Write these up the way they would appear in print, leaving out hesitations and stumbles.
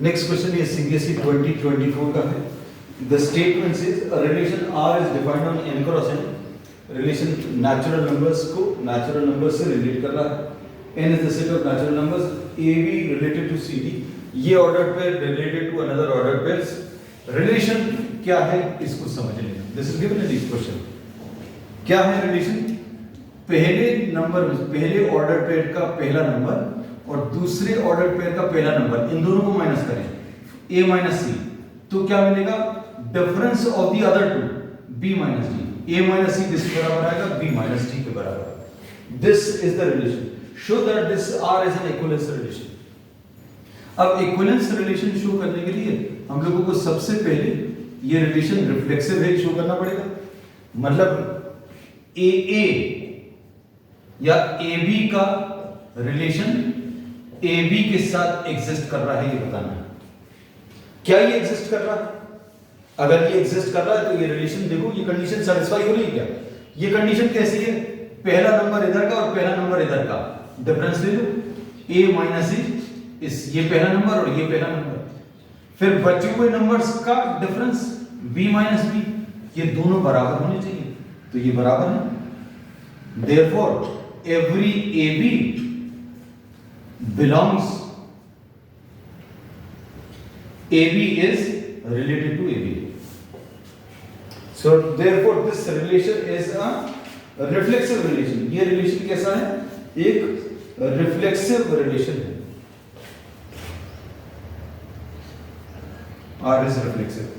Next question ये CBSE 2024 का है. The statement says a relation R is defined on n cross n. Relation natural numbers को natural numbers से relate कर रहा है. N is the set of natural numbers. AB related to CD. ये ordered pair related to another ordered pairs. Relation क्या है इसको समझ लेना. This is given in this question. क्या है relation? पहले नंबर पहले ऑर्डर पेयर का पहला नंबर और दूसरे ऑर्डर पेयर का पहला नंबर, इन दोनों को माइनस करें a माइनस सी, तो क्या मिलेगा? Difference of the other two b minus d. a minus c किसके बराबर आएगा? b माइनस डी के बराबर. This is the relation. Show that this r is an equivalence relation. अब इक्विवेलेंस रिलेशन शो करने के लिए हम लोगों को सबसे पहले ये रिलेशन रिफ्लेक्सिव है शो करना पड़ेगा. मतलब a या AB का रिलेशन AB के साथ एग्जिस्ट कर रहा है, ये बताना है. क्या ये एग्जिस्ट कर रहा है? अगर ये एग्जिस्ट कर रहा है तो ये रिलेशन देखो, ये कंडीशन सेटिस्फाई हो रही है क्या? ये कंडीशन कैसी है? पहला नंबर इधर का और पहला नंबर इधर का डिफरेंस ले लो. a माइनस इस ये पहला नंबर और ये पहला नंबर, फिर बचे हुए नंबर्स का डिफरेंस b माइनस b, ये दोनों बराबर होने चाहिए, तो ये बराबर है. Therefore every AB belongs, AB is related to AB. So therefore this relation is a reflexive relation. ये relation कैसा है? एक reflexive relation है. R is reflexive.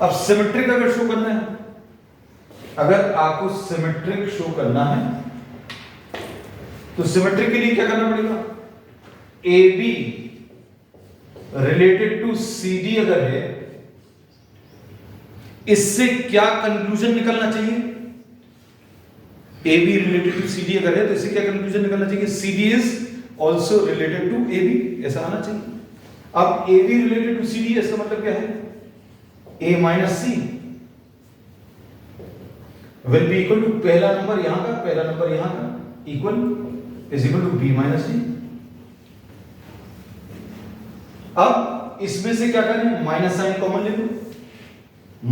अब सिमेट्रिक अगर शो करना है, अगर आपको सिमेट्रिक शो करना है तो सिमेट्रिक के लिए क्या करना पड़ेगा? AB रिलेटेड टू CD अगर है, इससे क्या कंक्लूजन निकलना चाहिए? AB रिलेटेड टू CD अगर है तो इससे क्या कंक्लूजन निकलना चाहिए? CD is also related to AB, ऐसा आना चाहिए. अब AB रिलेटेड टू CD, इसका मतलब क्या है? A minus C will be equal to पहला नंबर यहां का, पहला नंबर यहां का, equal is equal to b minus D. अब इसमें से क्या करें? माइनस साइन कॉमन ले लो.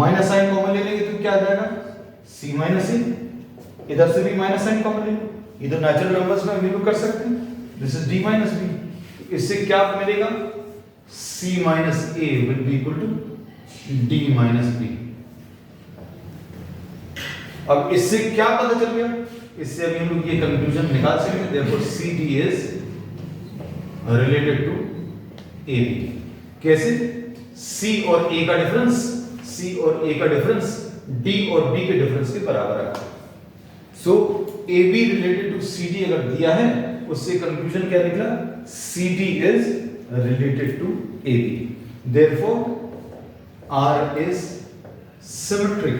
माइनस साइन कॉमन ले लेंगे तो क्या आ जाएगा? c minus a. इधर से भी माइनस साइन कॉमन ले लो, इधर नेचुरल नंबर्स में हम लोग कर सकते हैं. This is d minus b. इससे क्या मिलेगा? c minus a will be equal to d minus b. अब इससे क्या पता चल गया? इससे अभी हम लोग ये कंक्लूजन निकाल सकते हैं. therefore CD is related to AB. कैसे? C और A का डिफरेंस, C और A का डिफरेंस D और B के डिफरेंस के बराबर है. सो AB रिलेटेड टू CD अगर दिया है, उससे कंक्लूजन क्या निकला? CD is related to AB. therefore R is symmetric.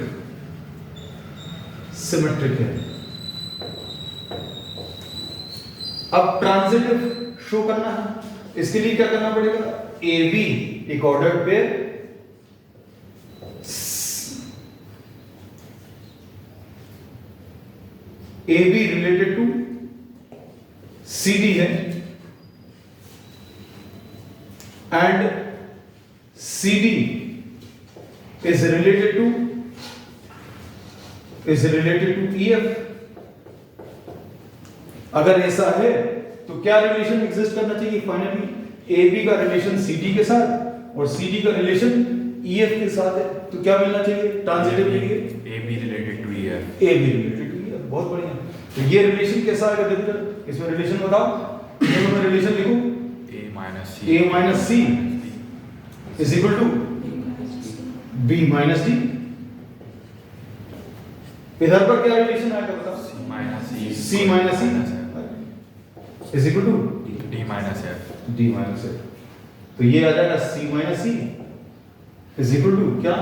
Symmetric है. अब ट्रांजिटिव शो करना है, इसके लिए क्या करना पड़ेगा? AB एक ordered pair, AB related to CD है and CD is related to EF. अगर ऐसा है तो क्या रिलेशन एग्जिस्ट करना चाहिए? फाइनली AB का रिलेशन CD के साथ और CD का रिलेशन EF के साथ है, तो क्या मिलना चाहिए? ट्रांजिटिव के लिए AB related to EF. AB related to EF. बहुत बढ़िया. तो ये रिलेशन कैसा आएगा? देखो इसमें रिलेशन बताओ. दोनों में रिलेशन लिखो. A minus C is equal to B minus D. इधर पर क्या रिलेशन आएगा बताओ? C minus E. C minus E is equal to D minus F. D minus F. तो ये आ जाएगा C minus E is equal to क्या?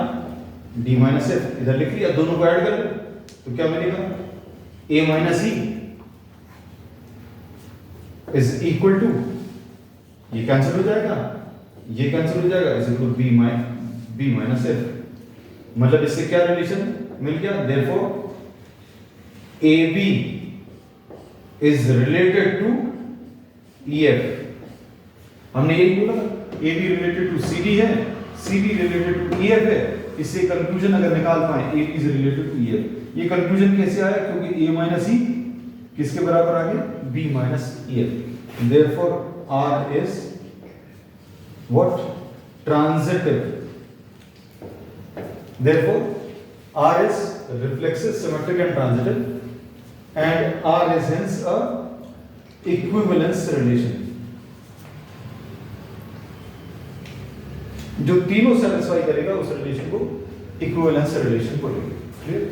D minus F. इधर लिख लिया, दोनों को ऐड कर लो तो क्या मिलेगा? A minus E is equal to, ये कैंसिल हो जाएगा, ये कैंसिल हो जाएगा, is equal to B minus F. मतलब इससे क्या रिलेशन मिल गया? therefore AB is related to EF हमने यही बोला A B related to C D है, C D related to E F है। इससे कंक्लूजन अगर निकाल पाए A is related to E F, ये कंक्लूजन कैसे आया? क्योंकि ए माइनस ई किसके बराबर आ गया? B minus E F. Therefore R is what? Transitive. Therefore R is reflexive, symmetric and transitive, and R is hence a equivalence relation. जो तीनों सेटिस्फाई करेगा उस रिलेशन को इक्विवेलेंस रिलेशन बोलेंगे। क्लियर?